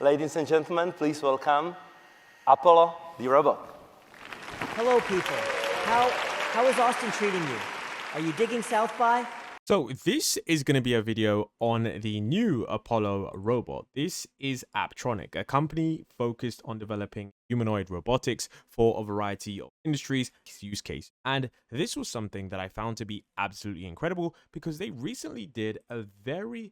Ladies and gentlemen, please welcome Apollo the robot. Hello, people. How is Austin treating you? Are you digging South by? So this is going to be a video on the new Apollo robot. This is Apptronik, a company focused on developing humanoid robotics for a variety of industries, use cases. And this was something that I found to be absolutely incredible because they recently did a very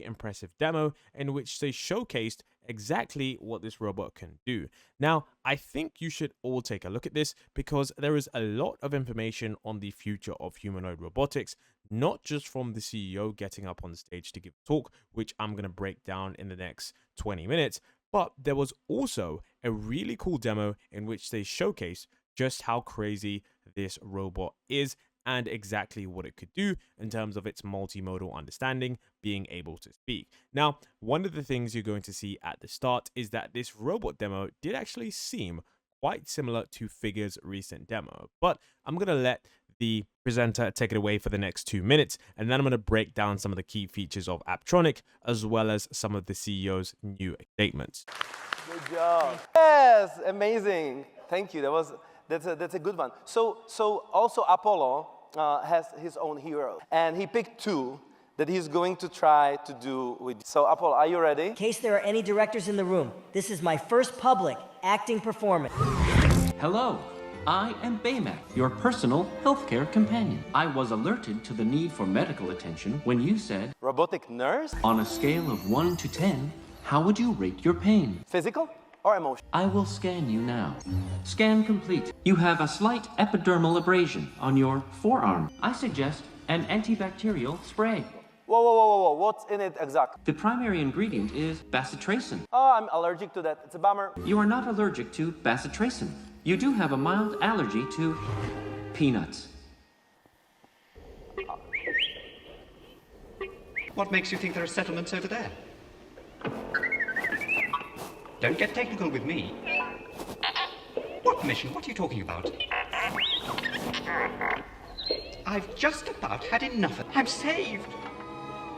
impressive demo in which they showcased exactly what this robot can do. Now, I think you should all take a look at this because there is a lot of information on the future of humanoid robotics, not just from the CEO getting up on stage to give a talk, which I'm going to break down in the next 20 minutes, but there was also a really cool demo in which they showcased just how crazy this robot is and exactly what it could do in terms of its multimodal understanding, being able to speak. Now, one of the things you're going to see at the start is that this robot demo did actually seem quite similar to Figure's recent demo, but I'm going to let the presenter take it away for the next 2 minutes, and then I'm going to break down some of the key features of Apptronik as well as some of the CEO's new statements. Good job. Yes, amazing. Thank you. That's a good one. So also Apollo has his own hero, and he picked two that he's going to try to do with. So Apollo, are you ready? In case there are any directors in the room, this is my first public acting performance. Hello, I am Baymax, your personal healthcare companion. I was alerted to the need for medical attention when you said, Robotic nurse? on a scale of 1 to 10, how would you rate your pain? Physical or emotional? I will scan you now. Scan complete. You have a slight epidermal abrasion on your forearm. I suggest an antibacterial spray. Whoa. What's in it exactly? The primary ingredient is bacitracin. Oh, I'm allergic to that. It's a bummer. You are not allergic to bacitracin. You do have a mild allergy to peanuts. What makes you think there are settlements over there? Don't get technical with me. What mission? What are you talking about? I've just about had enough. I'm saved.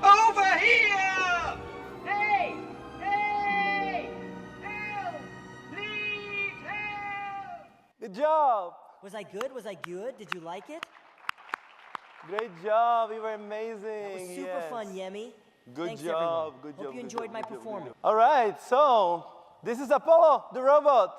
Over here! Hey! Help! Please help! Good job. Was I good? Did you like it? Great job. You were amazing. It was super Yes. fun, Yemi. Good Thanks, job. everyone. Good Hope job. you enjoyed my performance. All right. So this is Apollo the robot.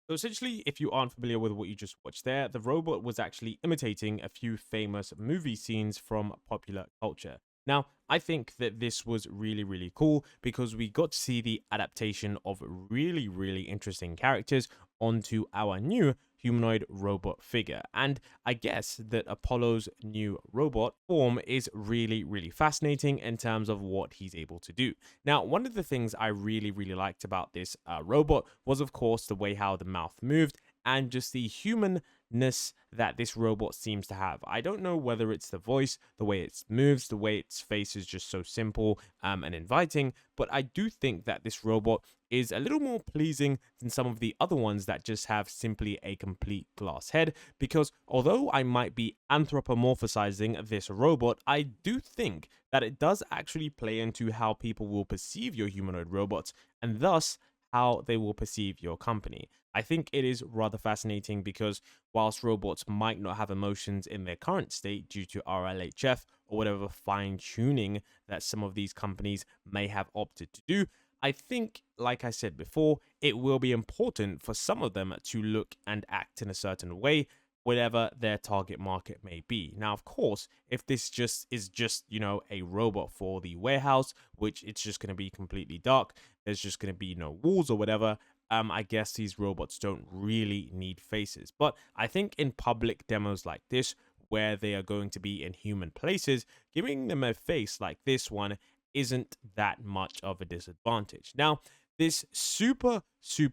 So essentially, if you aren't familiar with what you just watched there, the robot was actually imitating a few famous movie scenes from popular culture. Now, I think that this was really cool because we got to see the adaptation of really interesting characters onto our new humanoid robot figure. And I guess that Apollo's new robot form is really fascinating in terms of what he's able to do. Now, one of the things I really liked about this robot was, of course, the way how the mouth moved and just the humanness that this robot seems to have. I don't know whether it's the voice, the way it moves, the way its face is just so simple and inviting, but I do think that this robot is a little more pleasing than some of the other ones that just have simply a complete glass head, because although I might be anthropomorphizing this robot, I do think that it does actually play into how people will perceive your humanoid robots and thus how they will perceive your company. I think it is rather fascinating because whilst robots might not have emotions in their current state due to RLHF or whatever fine-tuning that some of these companies may have opted to do, I think, like I said before, it will be important for some of them to look and act in a certain way, whatever their target market may be. Now, of course, if this is just, a robot for the warehouse, which it's just going to be completely dark, there's just going to be no walls or whatever, I guess these robots don't really need faces. But I think in public demos like this, where they are going to be in human places, giving them a face like this one isn't that much of a disadvantage. Now, this super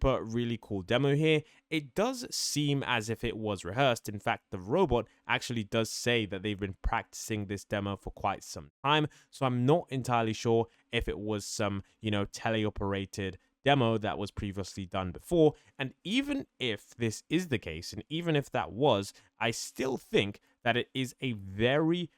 really cool demo here, it does seem as if it was rehearsed. In fact, the robot actually does say that they've been practicing this demo for quite some time, so I'm not entirely sure if it was some, teleoperated demo that was previously done before. And even if this is the case, and even if that was, I still think that it is a very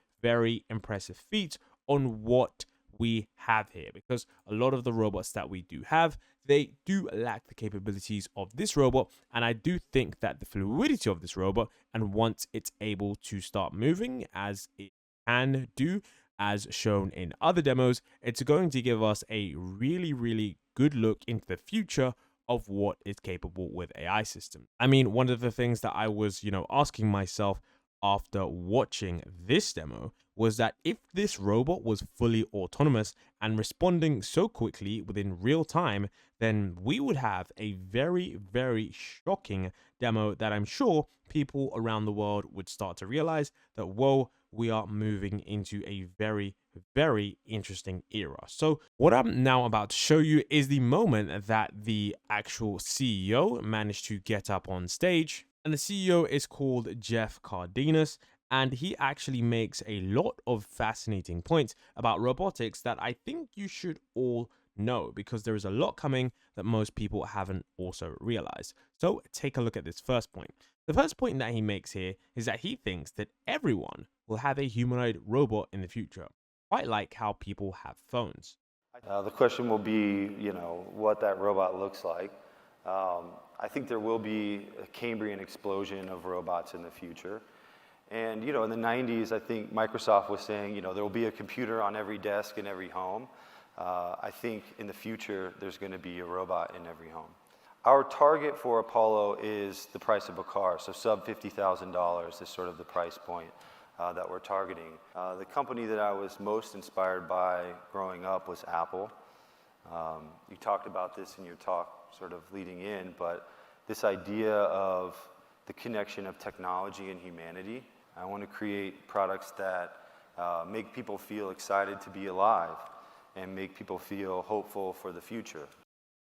impressive feat on what we have here, because a lot of the robots that we do have, they do lack the capabilities of this robot. And I do think that the fluidity of this robot, and once it's able to start moving as it can do, as shown in other demos, it's going to give us a really, really good look into the future of what is capable with AI systems. I mean, one of the things that I was, asking myself after watching this demo was that if this robot was fully autonomous and responding so quickly within real time, then we would have a very, very shocking demo that I'm sure people around the world would start to realize that, whoa, we are moving into a very, very interesting era. So what I'm now about to show you is the moment that the actual CEO managed to get up on stage. And the CEO is called Jeff Cardenas, and he actually makes a lot of fascinating points about robotics that I think you should all know, because there is a lot coming that most people haven't also realized. So take a look at this first point. The first point that he makes here is that he thinks that everyone will have a humanoid robot in the future, quite like how people have phones. The question will be, what that robot looks like. I think there will be a Cambrian explosion of robots in the future. And, in the 90s, I think Microsoft was saying, there will be a computer on every desk in every home. I think in the future, there's going to be a robot in every home. Our target for Apollo is the price of a car, so sub $50,000 is sort of the price point that we're targeting. The company that I was most inspired by growing up was Apple. You talked about this in your talk sort of leading in, but this idea of the connection of technology and humanity. I want to create products that make people feel excited to be alive and make people feel hopeful for the future.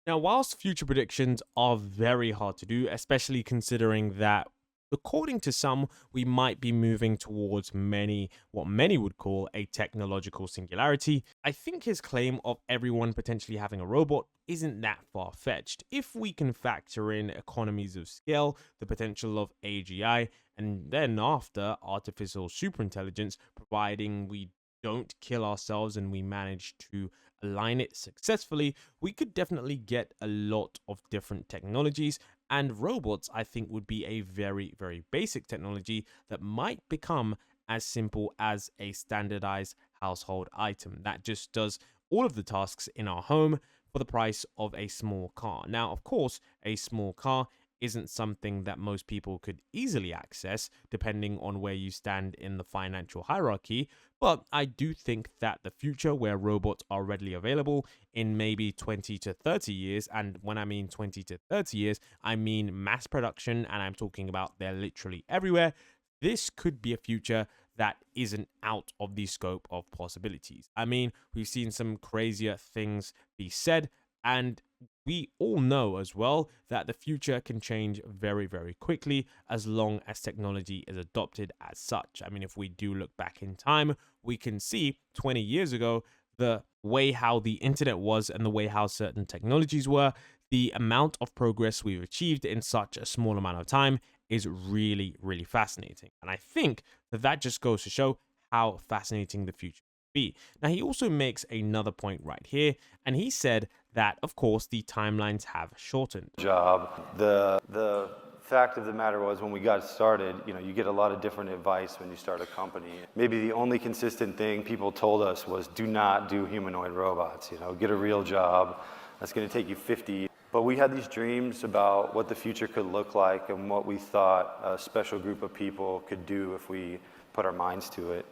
Now, whilst future predictions are very hard to do, especially considering that, according to some, we might be moving towards what many would call a technological singularity, I think his claim of everyone potentially having a robot isn't that far-fetched. If we can factor in economies of scale, the potential of AGI, and then after artificial superintelligence, providing we don't kill ourselves and we manage to align it successfully, we could definitely get a lot of different technologies. And robots, I think, would be a very, very basic technology that might become as simple as a standardized household item that just does all of the tasks in our home for the price of a small car. Now, of course, a small car isn't something that most people could easily access, depending on where you stand in the financial hierarchy. But I do think that the future where robots are readily available in maybe 20 to 30 years, and when I mean 20 to 30 years, I mean mass production, and I'm talking about they're literally everywhere. This could be a future that isn't out of the scope of possibilities. I mean, we've seen some crazier things be said, and we all know as well that the future can change very, very quickly as long as technology is adopted as such. I mean, if we do look back in time, we can see 20 years ago, the way how the internet was and the way how certain technologies were, the amount of progress we've achieved in such a small amount of time is really, really fascinating. And I think that just goes to show how fascinating the future will be. Now, he also makes another point right here, and he said that, of course, the timelines have shortened. The fact of the matter was, when we got started, you get a lot of different advice when you start a company. Maybe the only consistent thing people told us was, do not do humanoid robots, get a real job. That's going to take you 50 years. But we had these dreams about what the future could look like and what we thought a special group of people could do if we put our minds to it.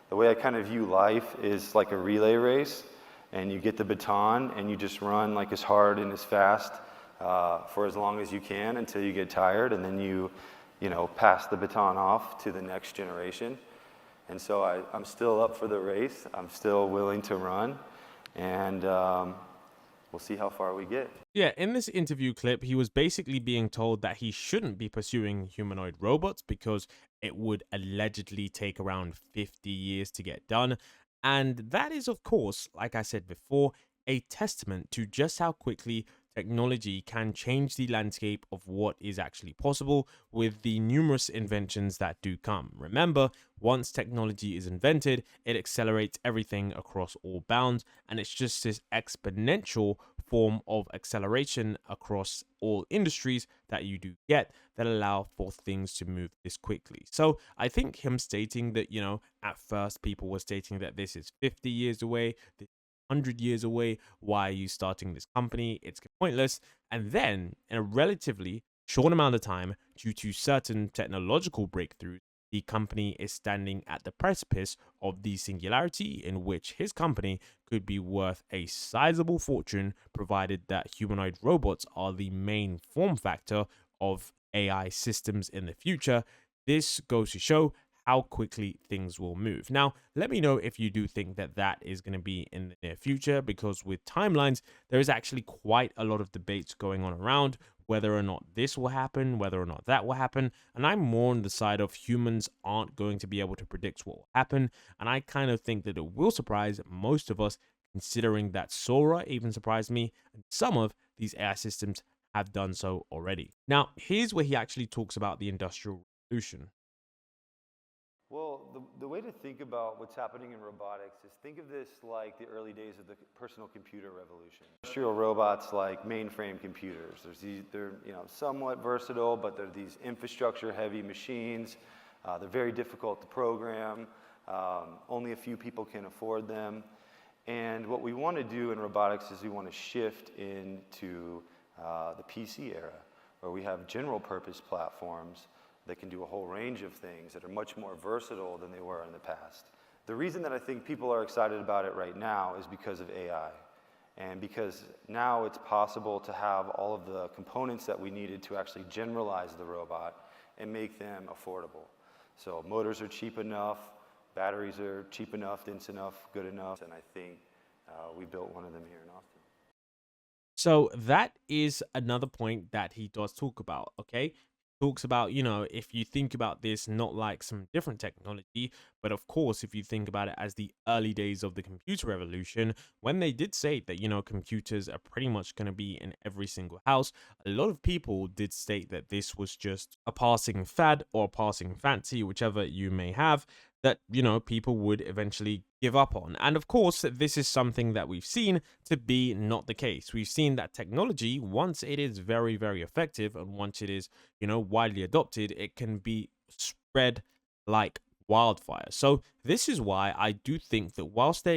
The way I kind of view life is like a relay race, and you get the baton and you just run like as hard and as fast for as long as you can until you get tired, and then you pass the baton off to the next generation. And so I'm still up for the race. I'm still willing to run, and we'll see how far we get. Yeah, in this interview clip, he was basically being told that he shouldn't be pursuing humanoid robots because it would allegedly take around 50 years to get done. And that is, of course, like I said before, a testament to just how quickly technology can change the landscape of what is actually possible with the numerous inventions that do come. Remember, once technology is invented, it accelerates everything across all bounds, and it's just this exponential form of acceleration across all industries that you do get that allow for things to move this quickly. So I think him stating that, at first people were stating that this is 50 years away, 100 years away, why are you starting this company? It's pointless. And then, in a relatively short amount of time, due to certain technological breakthroughs, the company is standing at the precipice of the singularity in which his company could be worth a sizable fortune, provided that humanoid robots are the main form factor of AI systems in the future. This goes to show how quickly things will move. Now, let me know if you do think that that is going to be in the near future, because with timelines, there is actually quite a lot of debates going on around whether or not this will happen, whether or not that will happen. And I'm more on the side of humans aren't going to be able to predict what will happen. And I kind of think that it will surprise most of us, considering that Sora even surprised me, and some of these AI systems have done so already. Now, here's where he actually talks about the Industrial Revolution. Well, the way to think about what's happening in robotics is think of this like the early days of the personal computer revolution. Industrial robots like mainframe computers. They're somewhat versatile, but they're these infrastructure-heavy machines. They're very difficult to program. Only a few people can afford them. And what we want to do in robotics is we want to shift into the PC era, where we have general-purpose platforms that can do a whole range of things that are much more versatile than they were in the past. The reason that I think people are excited about it right now is because of AI. And because now it's possible to have all of the components that we needed to actually generalize the robot and make them affordable. So motors are cheap enough, batteries are cheap enough, dense enough, good enough, and I think we built one of them here in Austin. So that is another point that he does talk about, okay? Talks about, if you think about this not like some different technology, but of course, if you think about it as the early days of the computer revolution, when they did say that, computers are pretty much going to be in every single house, a lot of people did state that this was just a passing fad or a passing fancy, whichever you may have, that, people would eventually give up on. And of course, this is something that we've seen to be not the case. We've seen that technology, once it is very, very effective and once it is, widely adopted, it can be spread like wildfire. So this is why I do think that whilst there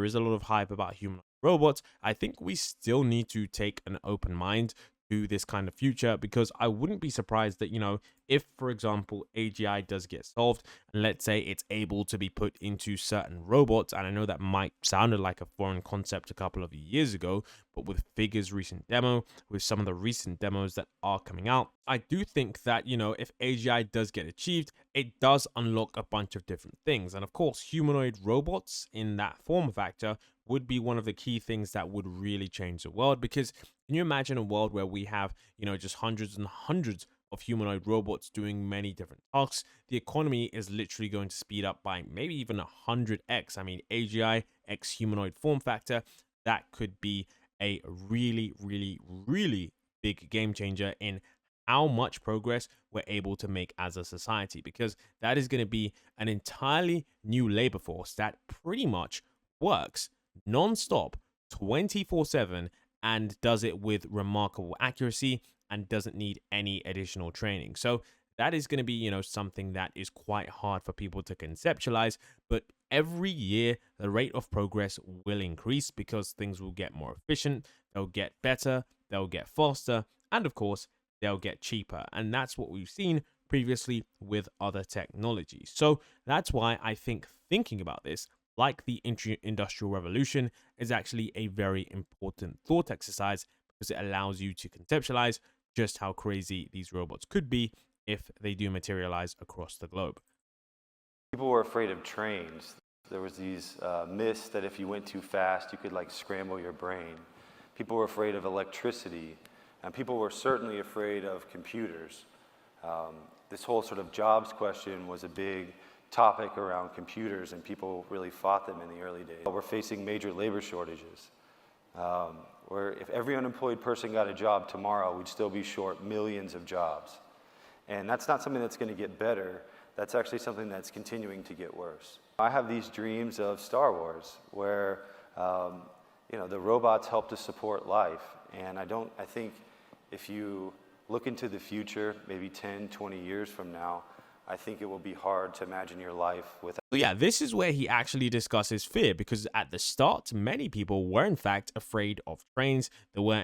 is a lot of hype about human robots, I think we still need to take an open mind to this kind of future, because I wouldn't be surprised that, if, for example, AGI does get solved, and let's say it's able to be put into certain robots, and I know that might sounded like a foreign concept a couple of years ago, but with Figure's recent demo, with some of the recent demos that are coming out, I do think that, if AGI does get achieved, it does unlock a bunch of different things. And of course, humanoid robots in that form factor would be one of the key things that would really change the world, because can you imagine a world where we have, just hundreds and hundreds of humanoid robots doing many different tasks? The economy is literally going to speed up by maybe even 100x. I mean, AGI x humanoid form factor, that could be a really, really, really big game changer in how much progress we're able to make as a society, because that is going to be an entirely new labor force that pretty much works non-stop 24/7 and does it with remarkable accuracy and doesn't need any additional training. So that is going to be, something that is quite hard for people to conceptualize, but every year the rate of progress will increase because things will get more efficient, they'll get better, they'll get faster, and of course, they'll get cheaper. And that's what we've seen previously with other technologies. So that's why I think thinking about this, like the Industrial Revolution, is actually a very important thought exercise, because it allows you to conceptualize just how crazy these robots could be if they do materialize across the globe. People were afraid of trains. There was these myths that if you went too fast, you could scramble your brain. People were afraid of electricity, and people were certainly afraid of computers. This whole sort of jobs question was a big topic around computers, and people really fought them in the early days. We're facing major labor shortages. where if every unemployed person got a job tomorrow, we'd still be short millions of jobs. And that's not something that's going to get better. That's actually something that's continuing to get worse. I have these dreams of Star Wars where the robots help to support life. And I think if you look into the future, maybe 10, 20 years from now, I think it will be hard to imagine your life without. Yeah, this is where he actually discusses fear, because at the start, many people were in fact afraid of trains. They were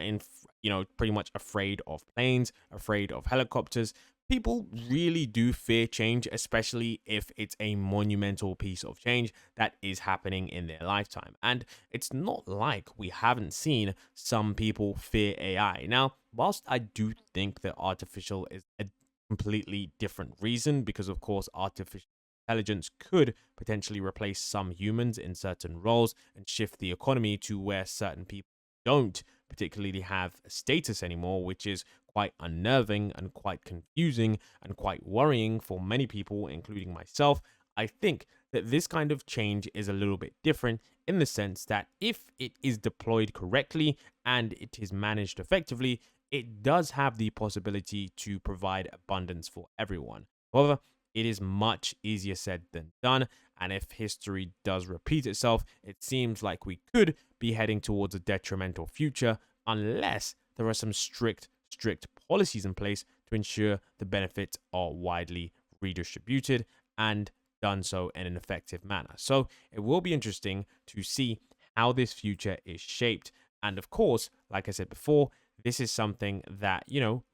pretty much afraid of planes, afraid of helicopters. People really do fear change, especially if it's a monumental piece of change that is happening in their lifetime. And it's not like we haven't seen some people fear AI. Now, whilst I do think that artificial is a completely different reason, because of course artificial intelligence could potentially replace some humans in certain roles and shift the economy to where certain people don't particularly have a status anymore, which is quite unnerving and quite confusing and quite worrying for many people, including myself. I think that this kind of change is a little bit different in the sense that if it is deployed correctly and it is managed effectively, it does have the possibility to provide abundance for everyone. However, it is much easier said than done, and if history does repeat itself, it seems like we could be heading towards a detrimental future unless there are some strict policies in place to ensure the benefits are widely redistributed and done so in an effective manner. So it will be interesting to see how this future is shaped. And of course, like I said before, this is something that,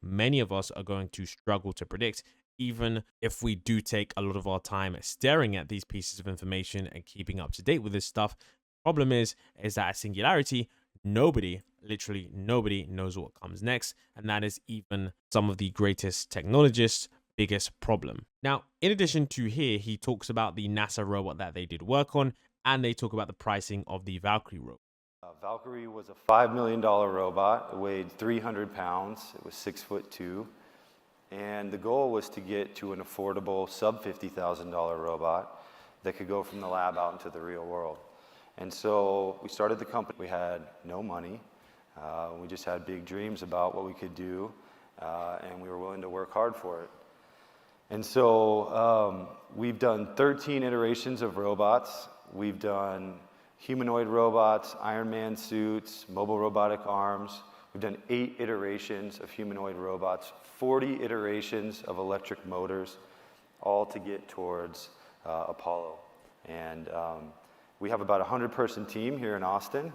many of us are going to struggle to predict, even if we do take a lot of our time staring at these pieces of information and keeping up to date with this stuff. Problem is that at Singularity, literally nobody knows what comes next. And that is even some of the greatest technologists' biggest problem. Now, in addition to here, he talks about the NASA robot that they did work on, and they talk about the pricing of the Valkyrie robot. Valkyrie was a $5 million robot. It weighed 300 pounds. It was 6'2". And the goal was to get to an affordable sub $50,000 robot that could go from the lab out into the real world. And so we started the company. We had no money. We just had big dreams about what we could do, and we were willing to work hard for it. And so we've done 13 iterations of robots. We've done humanoid robots, Iron Man suits, mobile robotic arms. We've done 8 iterations of humanoid robots, 40 iterations of electric motors, all to get towards Apollo. And we have about a 100-person team here in Austin,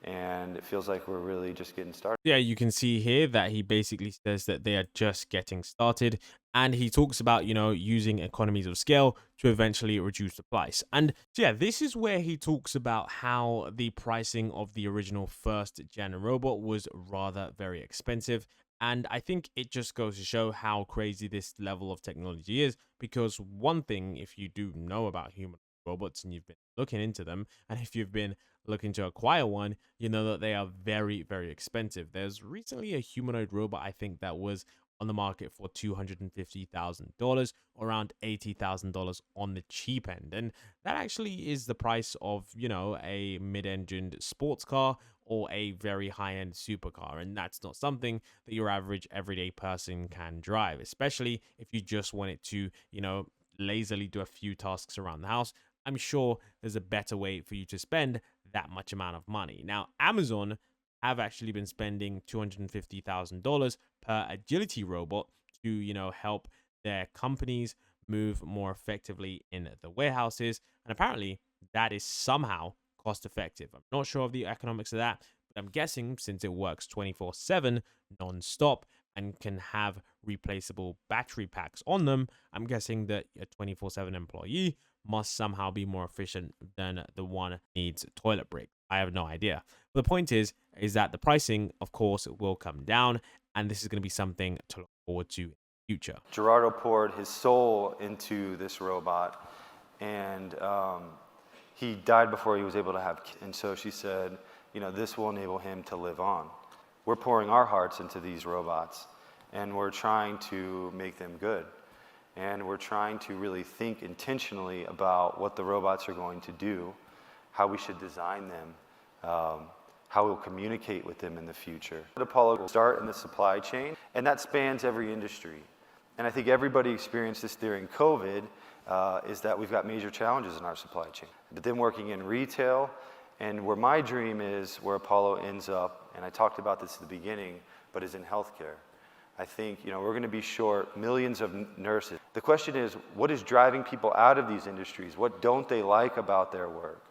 and it feels like we're really just getting started. Yeah, you can see here that he basically says that they are just getting started, and he talks about, using economies of scale to eventually reduce the price. And yeah, this is where he talks about how the pricing of the original first gen robot was rather very expensive. And I think it just goes to show how crazy this level of technology is, because one thing, if you do know about human robots and you've been looking into them, and if you've been looking to acquire one, you know that they are very, very expensive. There's recently a humanoid robot, I think, that was on the market for $250,000, around $80,000 on the cheap end. And that actually is the price of, a mid-engined sports car or a very high-end supercar. And that's not something that your average everyday person can drive, especially if you just want it to, lazily do a few tasks around the house. I'm sure there's a better way for you to spend that much amount of money. Now, Amazon have actually been spending $250,000 per agility robot to, help their companies move more effectively in the warehouses. And apparently that is somehow cost effective. I'm not sure of the economics of that, but I'm guessing since it works 24/7 non-stop and can have replaceable battery packs on them, I'm guessing that a 24/7 employee must somehow be more efficient than the one that needs toilet break. I have no idea. But the point is that the pricing, of course, will come down, and this is going to be something to look forward to in the future. Gerardo poured his soul into this robot, and he died before he was able to have kids. And so she said, this will enable him to live on. We're pouring our hearts into these robots, and we're trying to make them good. And we're trying to really think intentionally about what the robots are going to do, how we should design them, how we'll communicate with them in the future. Apollo will start in the supply chain, and that spans every industry. And I think everybody experienced this during COVID, is that we've got major challenges in our supply chain. But then working in retail, and where my dream is, where Apollo ends up, and I talked about this at the beginning, but is in healthcare. I think, you know, we're going to be short millions of nurses. The question is, what is driving people out of these industries? What don't they like about their work?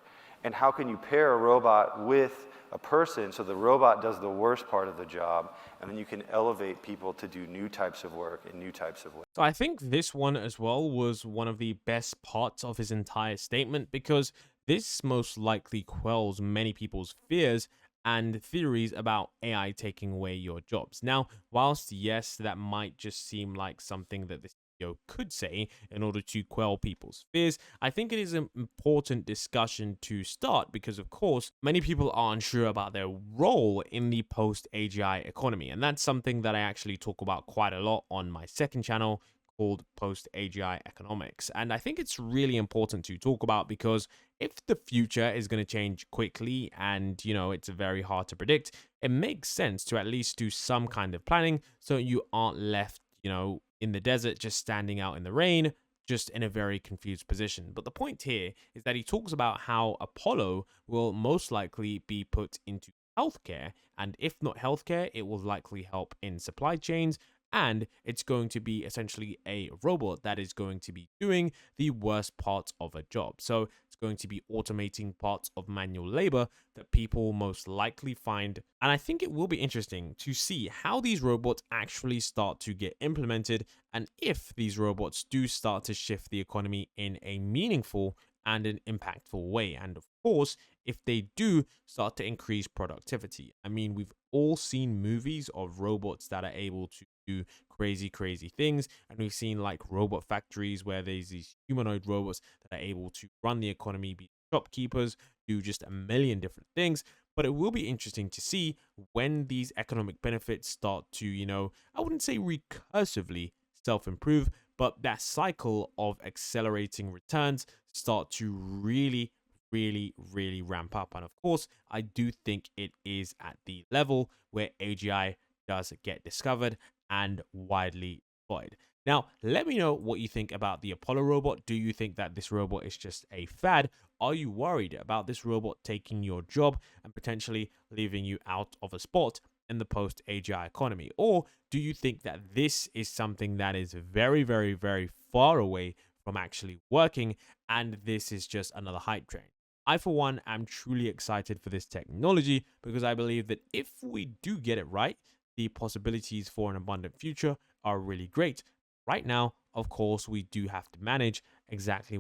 And how can you pair a robot with a person so the robot does the worst part of the job, and then you can elevate people to do new types of work in new types of ways. So I think this one as well was one of the best parts of his entire statement, because this most likely quells many people's fears and theories about AI taking away your jobs. Now, whilst yes, that might just seem like something that this video could say in order to quell people's fears, I think it is an important discussion to start because, of course, many people are unsure about their role in the post-AGI economy. And that's something that I actually talk about quite a lot on my second channel called Post-AGI Economics. And I think it's really important to talk about because if the future is going to change quickly and, you know, it's very hard to predict, it makes sense to at least do some kind of planning so you aren't left, you know, in the desert, just standing out in the rain, just in a very confused position. But the point here is that he talks about how Apollo will most likely be put into healthcare, and if not healthcare, it will likely help in supply chains, and it's going to be essentially a robot that is going to be doing the worst parts of a job. So it's going to be automating parts of manual labor that people most likely find. And I think it will be interesting to see how these robots actually start to get implemented, and if these robots do start to shift the economy in a meaningful and an impactful way. And of course, if they do start to increase productivity. I mean, we've all seen movies of robots that are able to do crazy things, and we've seen like robot factories where there's these humanoid robots that are able to run the economy, be shopkeepers, do just a million different things. But it will be interesting to see when these economic benefits start to, you know, I wouldn't say recursively self-improve, but that cycle of accelerating returns start to really ramp up. And of course, I do think it is at the level where AGI does get discovered and widely deployed. Now, let me know what you think about the Apollo robot. Do you think that this robot is just a fad? Are you worried about this robot taking your job and potentially leaving you out of a spot in the post-AGI economy? Or do you think that this is something that is very far away from actually working, and this is just another hype train? I, for one, am truly excited for this technology because I believe that if we do get it right, the possibilities for an abundant future are really great. Right now, of course, we do have to manage exactly